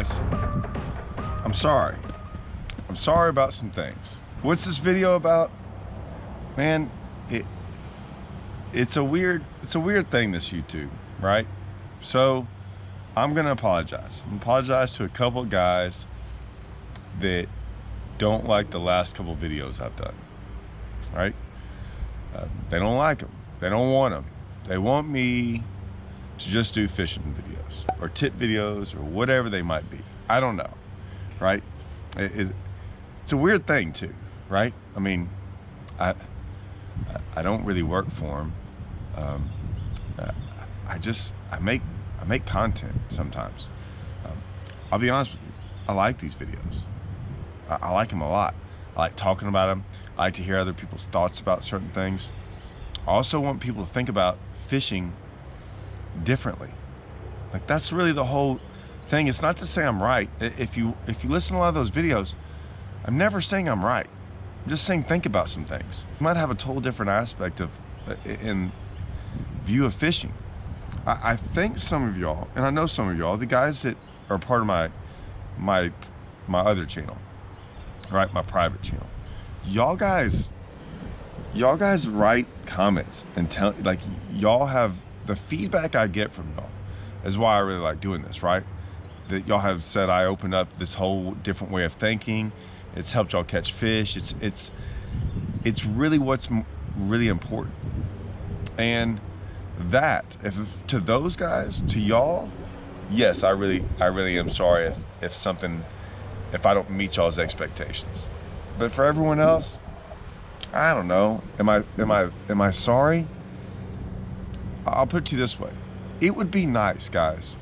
guys. I'm sorry. I'm sorry about some things. What's this video about? Man, it's a weird thing, this YouTube, right? So I'm gonna apologize. I'm apologize to a couple of guys that don't like the last couple videos I've done, right? They don't like them. They don't want them. They want me to just do fishing videos or tip videos or whatever they might be. I don't know, right? It's a weird thing too, right? I mean, I don't really work for them. I make content sometimes. I'll be honest with you, I like these videos. I like them a lot. I like talking about them. I like to hear other people's thoughts about certain things. I also want people to think about fishing differently. Like, that's really the whole thing. It's not to say I'm right. If you listen to a lot of those videos, I'm never saying I'm right. I'm just saying think about some things. You might have a total different aspect of in view of fishing. I think some of y'all, and I know some of y'all, the guys that are part of my other channel, right, my private channel, y'all guys write comments and tell, like, y'all have the feedback I get from y'all is why I really like doing this, right? That y'all have said I opened up this whole different way of thinking. It's helped y'all catch fish. It's really what's really important. And that, if to those guys, to y'all, yes, I really am sorry if I don't meet y'all's expectations. But for everyone else, I don't know. Am I sorry? I'll put it to you this way. It would be nice, guys,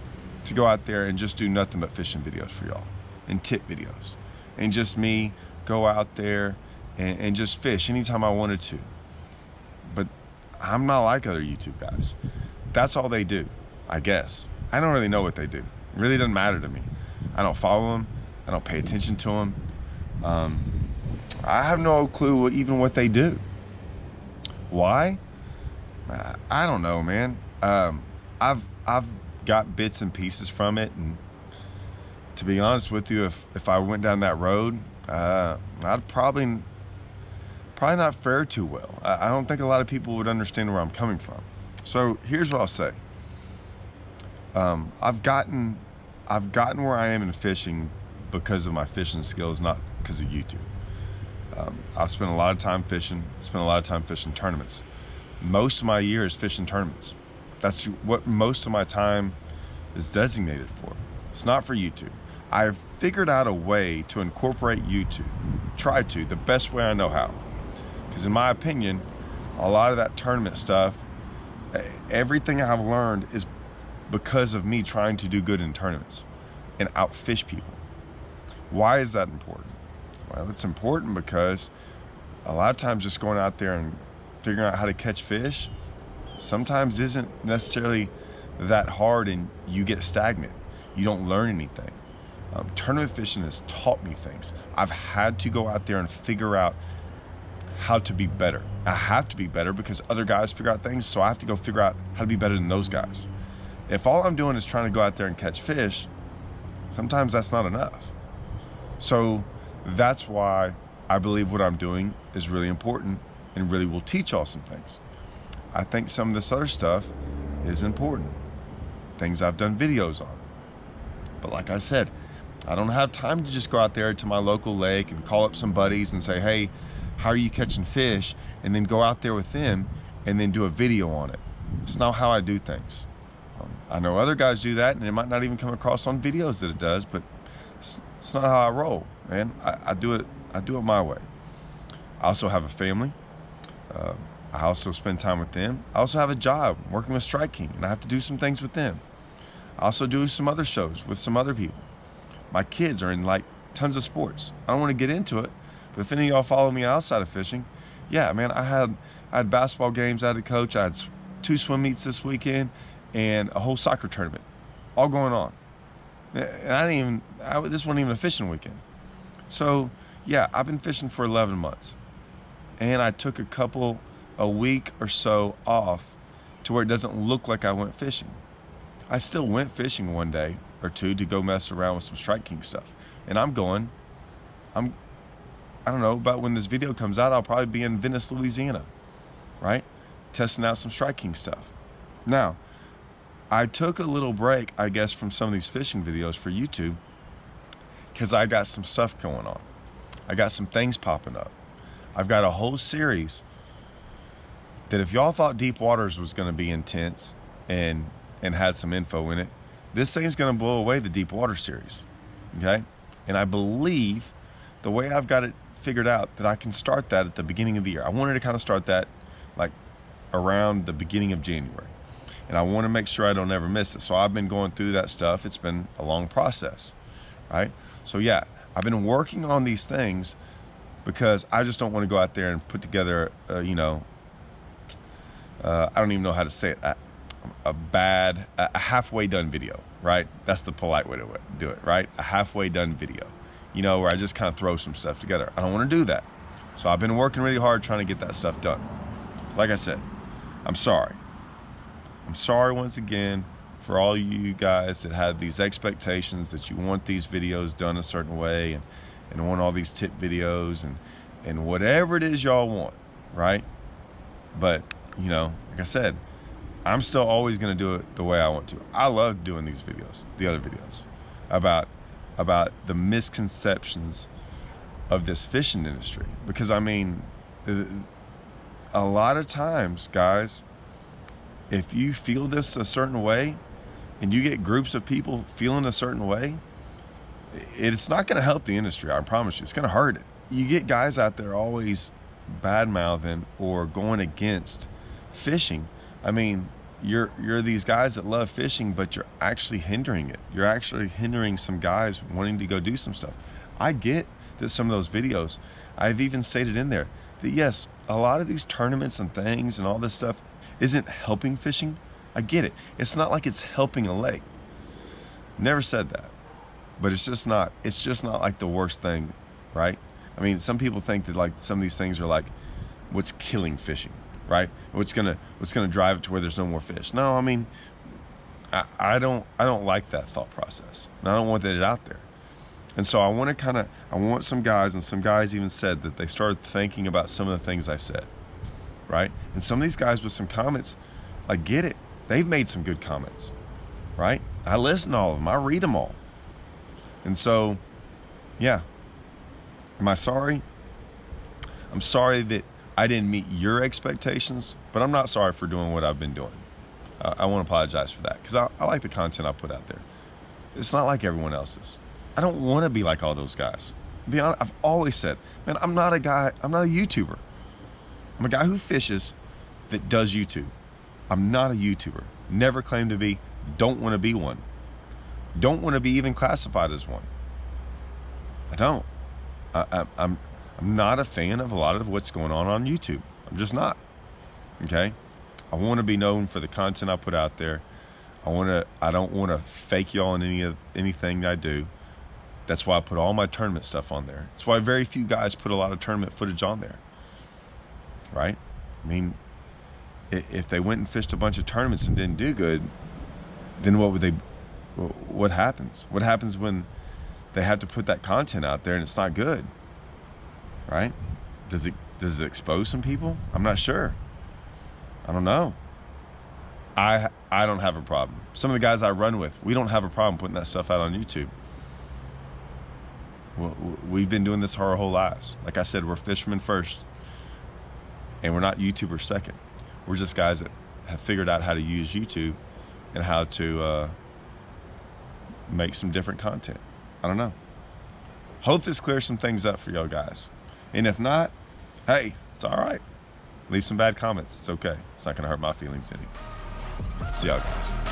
to go out there and just do nothing but fishing videos for y'all and tip videos, and just me go out there and just fish anytime I wanted to. But I'm not like other YouTube guys. That's all they do, I guess. I don't really know what they do. It really doesn't matter to me. I don't follow them. I don't pay attention to them. I have no clue even what they do. Why? I don't know, man. I've got bits and pieces from it, and to be honest with you, if I went down that road, I'd probably not fare too well. I don't think a lot of people would understand where I'm coming from. So here's what I'll say. I've gotten where I am in fishing because of my fishing skills, not because of YouTube. I've spent a lot of time fishing, spent a lot of time fishing tournaments. Most of my year is fishing tournaments. That's what most of my time is designated for. It's not for YouTube. I've figured out a way to incorporate YouTube, try to, the best way I know how. Because in my opinion, a lot of that tournament stuff, everything I've learned is because of me trying to do good in tournaments and outfish people. Why is that important? Well, it's important because a lot of times just going out there and figuring out how to catch fish sometimes isn't necessarily that hard, and you get stagnant. You don't learn anything. Tournament fishing has taught me things. I've had to go out there and figure out how to be better. I have to be better because other guys figure out things, so I have to go figure out how to be better than those guys. If all I'm doing is trying to go out there and catch fish, sometimes that's not enough. So that's why I believe what I'm doing is really important and really will teach y'all some things. I think some of this other stuff is important, things I've done videos on. But like I said, I don't have time to just go out there to my local lake and call up some buddies and say, hey, how are you catching fish? And then go out there with them and then do a video on it. It's not how I do things. I know other guys do that, and it might not even come across on videos that it does, but it's not how I roll, man. I do it my way. I also have a family. I also spend time with them. I also have a job working with Strike King, and I have to do some things with them. I also do some other shows with some other people. My kids are in like tons of sports. I don't want to get into it, but if any of y'all follow me outside of fishing, yeah, man, I had basketball games I had to coach. I had 2 swim meets this weekend and a whole soccer tournament, all going on. And this wasn't even a fishing weekend. So yeah, I've been fishing for 11 months. And I took a week or so off to where it doesn't look like I went fishing. I still went fishing one day, or two to go mess around with some Strike King stuff. And I don't know, about when this video comes out, I'll probably be in Venice, Louisiana, right? Testing out some Strike King stuff. Now, I took a little break, I guess, from some of these fishing videos for YouTube because I got some stuff going on. I got some things popping up. I've got a whole series that if y'all thought Deep Waters was going to be intense and had some info in it, this thing's going to blow away the Deep Water series, okay? And I believe the way I've got it figured out that I can start that at the beginning of the year. I wanted to kind of start that like around the beginning of January. And I want to make sure I don't ever miss it. So I've been going through that stuff. It's been a long process, right? So yeah, I've been working on these things because I just don't want to go out there and put together, I don't even know how to say it, a halfway done video, right? That's the polite way to do it, right? A halfway done video, where I just kind of throw some stuff together. I don't want to do that. So I've been working really hard trying to get that stuff done. So like I said, I'm sorry. I'm sorry once again for all you guys that have these expectations that you want these videos done a certain way and want all these tip videos and whatever it is y'all want, right? But, like I said, I'm still always going to do it the way I want to. I love doing these videos, the other videos, about the misconceptions of this fishing industry. Because, I mean, a lot of times, guys, if you feel this a certain way and you get groups of people feeling a certain way, it's not going to help the industry. I promise you, it's going to hurt it. You get guys out there always bad-mouthing or going against fishing. I mean, you're these guys that love fishing, but you're actually hindering it. You're actually hindering some guys wanting to go do some stuff. I get that some of those videos, I've even stated in there that yes, a lot of these tournaments and things and all this stuff isn't helping fishing. I get it. It's not like it's helping a lake. Never said that. But it's just not like the worst thing, right? I mean, some people think that like some of these things are like what's killing fishing, right? What's gonna drive it to where there's no more fish. No, I mean, I don't like that thought process. And I don't want that out there. And so I want some guys, and some guys even said that they started thinking about some of the things I said, right? And some of these guys with some comments, I get it. They've made some good comments, right? I listen to all of them. I read them all. And so, yeah. Am I sorry? I'm sorry that I didn't meet your expectations, but I'm not sorry for doing what I've been doing. I want to apologize for that because I like the content I put out there. It's not like everyone else's. I don't want to be like all those guys. To be honest, I've always said, man, I'm not a YouTuber. I'm a guy who fishes that does YouTube. I'm not a YouTuber. Never claimed to be. Don't want to be one. Don't want to be even classified as one. I don't. I'm not a fan of a lot of what's going on YouTube. I'm just not. Okay? I want to be known for the content I put out there. I don't want to fake y'all in anything I do. That's why I put all my tournament stuff on there. That's why very few guys put a lot of tournament footage on there. Right? I mean, if they went and fished a bunch of tournaments and didn't do good, then what happens? What happens when they have to put that content out there and it's not good? Right? Does it expose some people? I'm not sure. I don't know. I don't have a problem. Some of the guys I run with, we don't have a problem putting that stuff out on YouTube. We've been doing this our whole lives. Like I said, we're fishermen first, and we're not YouTubers second. We're just guys that have figured out how to use YouTube and how to make some different content. I don't know. Hope this clears some things up for y'all guys. And if not, hey, it's all right. Leave some bad comments. It's okay. It's not going to hurt my feelings any. See y'all guys.